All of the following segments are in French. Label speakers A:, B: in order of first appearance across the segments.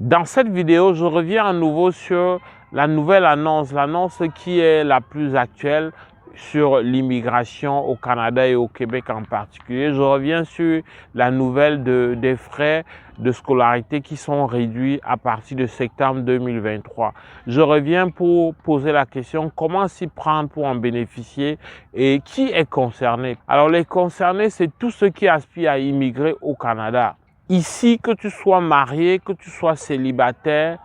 A: Dans cette vidéo, je reviens à nouveau sur la nouvelle annonce, l'annonce qui est la plus actuelle sur l'immigration au Canada et au Québec en particulier. Je reviens sur la nouvelle des frais de scolarité qui sont réduits à partir de septembre 2023. Je reviens pour poser la question comment s'y prendre pour en bénéficier et qui est concerné. Alors les concernés, c'est tous ceux qui aspirent à immigrer au Canada. Ici, que tu sois marié, que tu sois célibataire,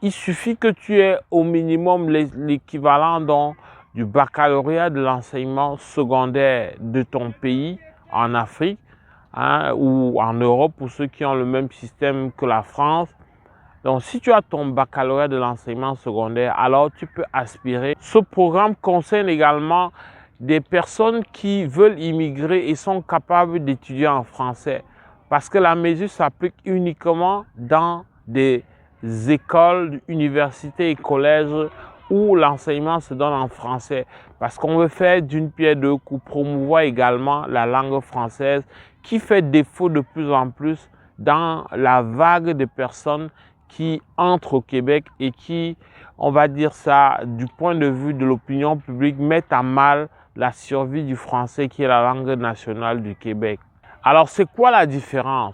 A: il suffit que tu aies au minimum l'équivalent du baccalauréat de l'enseignement secondaire de ton pays en Afrique ou en Europe pour ceux qui ont le même système que la France. Donc, si tu as ton baccalauréat de l'enseignement secondaire, alors tu peux aspirer. Ce programme concerne également des personnes qui veulent immigrer et sont capables d'étudier en français. Parce que la mesure s'applique uniquement dans des écoles, universités et collèges où l'enseignement se donne en français. Parce qu'on veut faire d'une pierre deux coups, promouvoir également la langue française qui fait défaut de plus en plus dans la vague de personnes qui entrent au Québec et qui, on va dire ça, du point de vue de l'opinion publique, mettent à mal la survie du français qui est la langue nationale du Québec. Alors, c'est quoi la différence?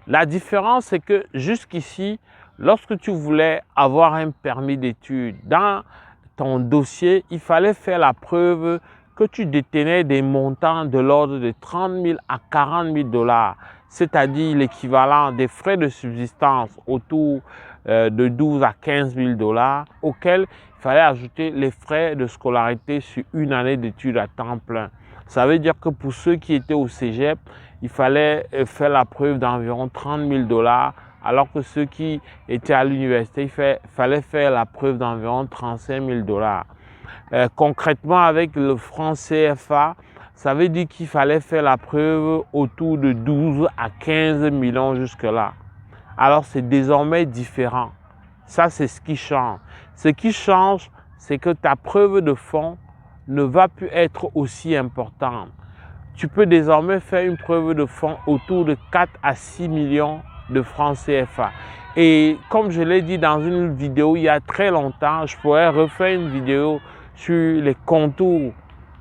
A: La différence, c'est que jusqu'ici, lorsque tu voulais avoir un permis d'études, dans ton dossier, il fallait faire la preuve que tu détenais des montants de l'ordre de 30 000 à 40 000 $, c'est-à-dire l'équivalent des frais de subsistance autour de 12 à 15 000 $, auxquels il fallait ajouter les frais de scolarité sur une année d'études à temps plein. Ça veut dire que pour ceux qui étaient au cégep, il fallait faire la preuve d'environ 30 000 $, alors que ceux qui étaient à l'université, il fallait faire la preuve d'environ 35 000 $. Concrètement, avec le franc CFA, ça veut dire qu'il fallait faire la preuve autour de 12 à 15 millions jusque-là. Alors, c'est désormais différent. Ça, c'est ce qui change. Ce qui change, c'est que ta preuve de fonds ne va plus être aussi importante. Tu peux désormais faire une preuve de fonds autour de 4 à 6 millions de francs CFA. Et comme je l'ai dit dans une vidéo il y a très longtemps, je pourrais refaire une vidéo sur les contours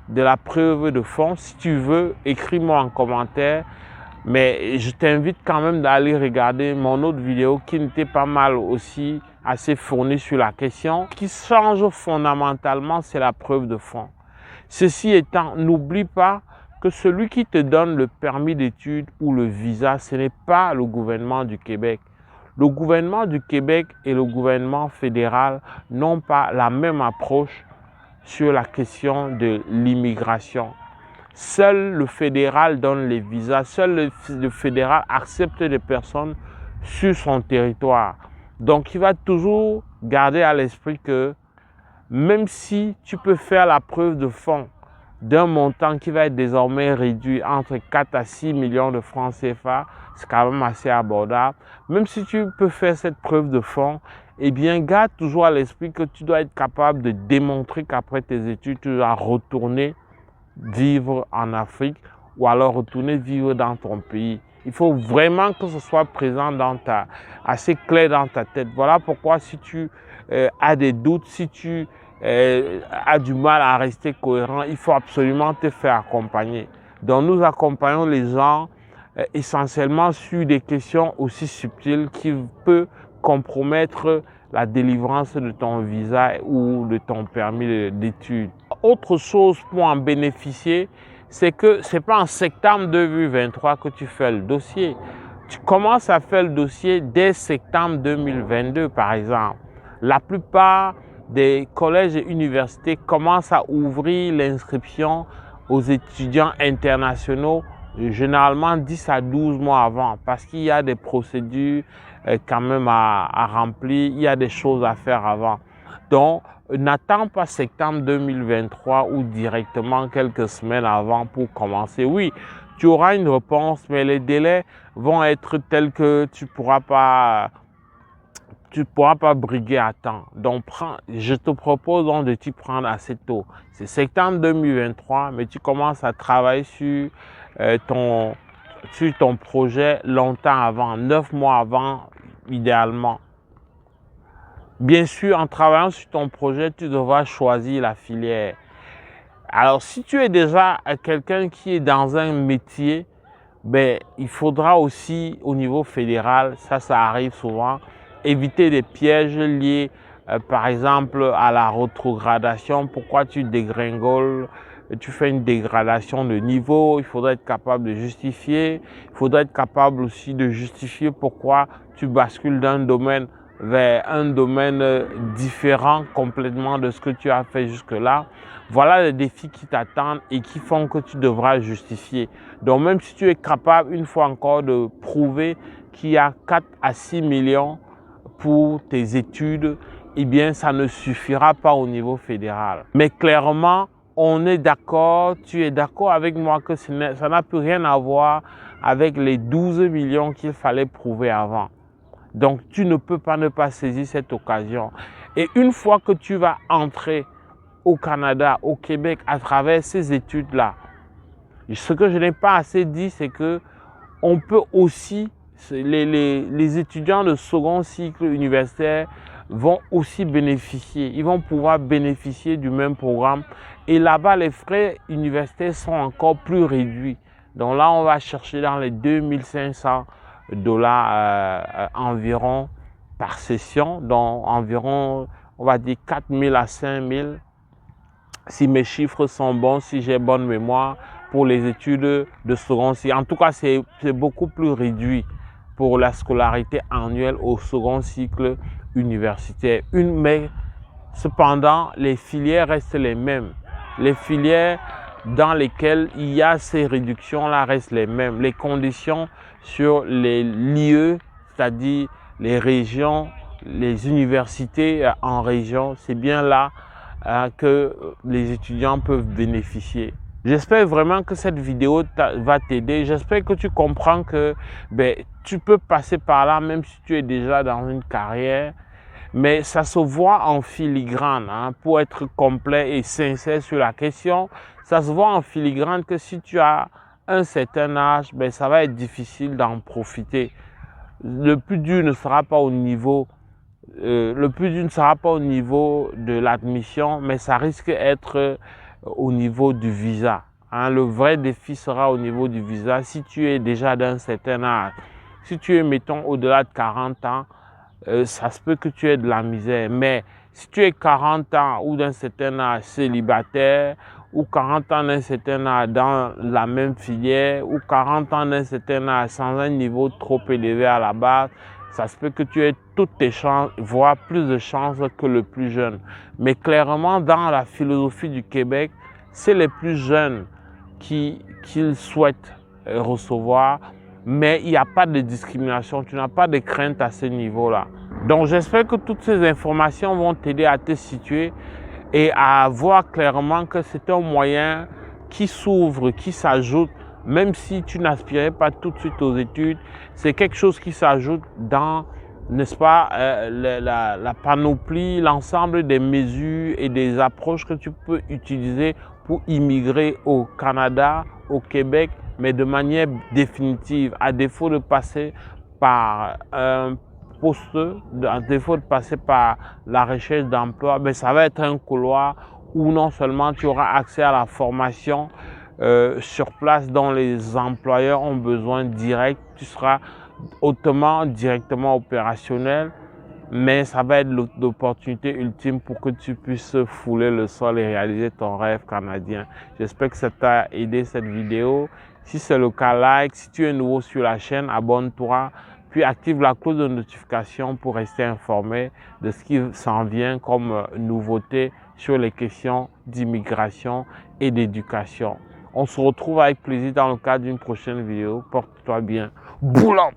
A: de la preuve de fonds. Si tu veux, écris-moi en commentaire. Mais je t'invite quand même d'aller regarder mon autre vidéo qui n'était pas mal aussi, assez fournie sur la question. Ce qui change fondamentalement, c'est la preuve de fonds. Ceci étant, n'oublie pas que celui qui te donne le permis d'études ou le visa, ce n'est pas le gouvernement du Québec. Le gouvernement du Québec et le gouvernement fédéral n'ont pas la même approche sur la question de l'immigration. Seul le fédéral donne les visas, seul le fédéral accepte les personnes sur son territoire. Donc, il va toujours garder à l'esprit que même si tu peux faire la preuve de fonds d'un montant qui va être désormais réduit entre 4 à 6 millions de francs CFA, c'est quand même assez abordable. Même si tu peux faire cette preuve de fonds, eh bien, garde toujours à l'esprit que tu dois être capable de démontrer qu'après tes études, tu dois retourner vivre en Afrique ou alors retourner vivre dans ton pays. Il faut vraiment que ce soit présent assez clair dans ta tête. Voilà pourquoi si tu as des doutes, si tu as du mal à rester cohérent, il faut absolument te faire accompagner. Donc nous accompagnons les gens essentiellement sur des questions aussi subtiles qui peuvent compromettre la délivrance de ton visa ou de ton permis d'études. Autre chose pour en bénéficier, c'est que ce n'est pas en septembre 2023 que tu fais le dossier. Tu commences à faire le dossier dès septembre 2022, par exemple. La plupart des collèges et universités commencent à ouvrir l'inscription aux étudiants internationaux généralement 10 à 12 mois avant parce qu'il y a des procédures quand même à remplir, il y a des choses à faire avant. Donc, n'attends pas septembre 2023 ou directement quelques semaines avant pour commencer. Oui, tu auras une réponse, mais les délais vont être tels que tu ne pourras pas briguer à temps. Donc, je te propose donc de t'y prendre assez tôt. C'est septembre 2023, mais tu commences à travailler sur ton projet longtemps avant, 9 mois avant, idéalement. Bien sûr, en travaillant sur ton projet, tu devras choisir la filière. Alors, si tu es déjà quelqu'un qui est dans un métier, ben, il faudra aussi au niveau fédéral, ça arrive souvent, éviter des pièges liés par exemple à la rétrogradation. Pourquoi tu dégringoles, tu fais une dégradation de niveau, il faudra être capable de justifier. Il faudra être capable aussi de justifier pourquoi tu bascules d'un domaine vers un domaine différent complètement de ce que tu as fait jusque-là. Voilà les défis qui t'attendent et qui font que tu devras justifier. Donc même si tu es capable une fois encore de prouver qu'il y a 4 à 6 millions pour tes études, eh bien ça ne suffira pas au niveau fédéral. Mais clairement, on est d'accord, tu es d'accord avec moi que ça n'a plus rien à voir avec les 12 millions qu'il fallait prouver avant. Donc, tu ne peux pas ne pas saisir cette occasion. Et une fois que tu vas entrer au Canada, au Québec, à travers ces études-là, ce que je n'ai pas assez dit, c'est que on peut aussi, les étudiants de second cycle universitaire vont aussi bénéficier. Ils vont pouvoir bénéficier du même programme. Et là-bas, les frais universitaires sont encore plus réduits. Donc là, on va chercher dans les 2500 $ environ par session, donc environ, on va dire 4000 à 5000, si mes chiffres sont bons, si j'ai bonne mémoire, pour les études de second cycle. En tout cas, c'est beaucoup plus réduit pour la scolarité annuelle au second cycle universitaire. Mais cependant, les filières restent les mêmes. Les filières dans lesquelles il y a ces réductions-là restent les mêmes. Les conditions sur les lieux, c'est-à-dire les régions, les universités en région, c'est bien là que les étudiants peuvent bénéficier. J'espère vraiment que cette vidéo va t'aider. J'espère que tu comprends que tu peux passer par là même si tu es déjà dans une carrière. Mais ça se voit en filigrane, hein, pour être complet et sincère sur la question. Ça se voit en filigrane que si tu as un certain âge, ça va être difficile d'en profiter. Le plus dur ne sera pas au niveau, de l'admission, mais ça risque d'être au niveau du visa. Hein. Le vrai défi sera au niveau du visa. Si tu es déjà d'un certain âge, si tu es, mettons, au-delà de 40 ans, ça se peut que tu aies de la misère, mais si tu es 40 ans ou d'un certain âge célibataire, ou 40 ans d'un certain âge dans la même filière, ou 40 ans d'un certain âge sans un niveau trop élevé à la base, ça se peut que tu aies toutes tes chances, voire plus de chances que le plus jeune. Mais clairement, dans la philosophie du Québec, c'est les plus jeunes qui souhaitent recevoir. Mais il n'y a pas de discrimination, tu n'as pas de crainte à ce niveau-là. Donc j'espère que toutes ces informations vont t'aider à te situer et à voir clairement que c'est un moyen qui s'ouvre, qui s'ajoute, même si tu n'aspirais pas tout de suite aux études, c'est quelque chose qui s'ajoute dans, n'est-ce pas, la panoplie, l'ensemble des mesures et des approches que tu peux utiliser pour immigrer au Canada, au Québec, mais de manière définitive, à défaut de passer par un poste, à défaut de passer par la recherche d'emploi, ça va être un couloir où non seulement tu auras accès à la formation sur place dont les employeurs ont besoin direct, tu seras hautement, directement opérationnel, mais ça va être l'opportunité ultime pour que tu puisses fouler le sol et réaliser ton rêve canadien. J'espère que ça t'a aidé cette vidéo. Si c'est le cas, like. Si tu es nouveau sur la chaîne, abonne-toi, puis active la cloche de notification pour rester informé de ce qui s'en vient comme nouveauté sur les questions d'immigration et d'éducation. On se retrouve avec plaisir dans le cadre d'une prochaine vidéo. Porte-toi bien. Boulant!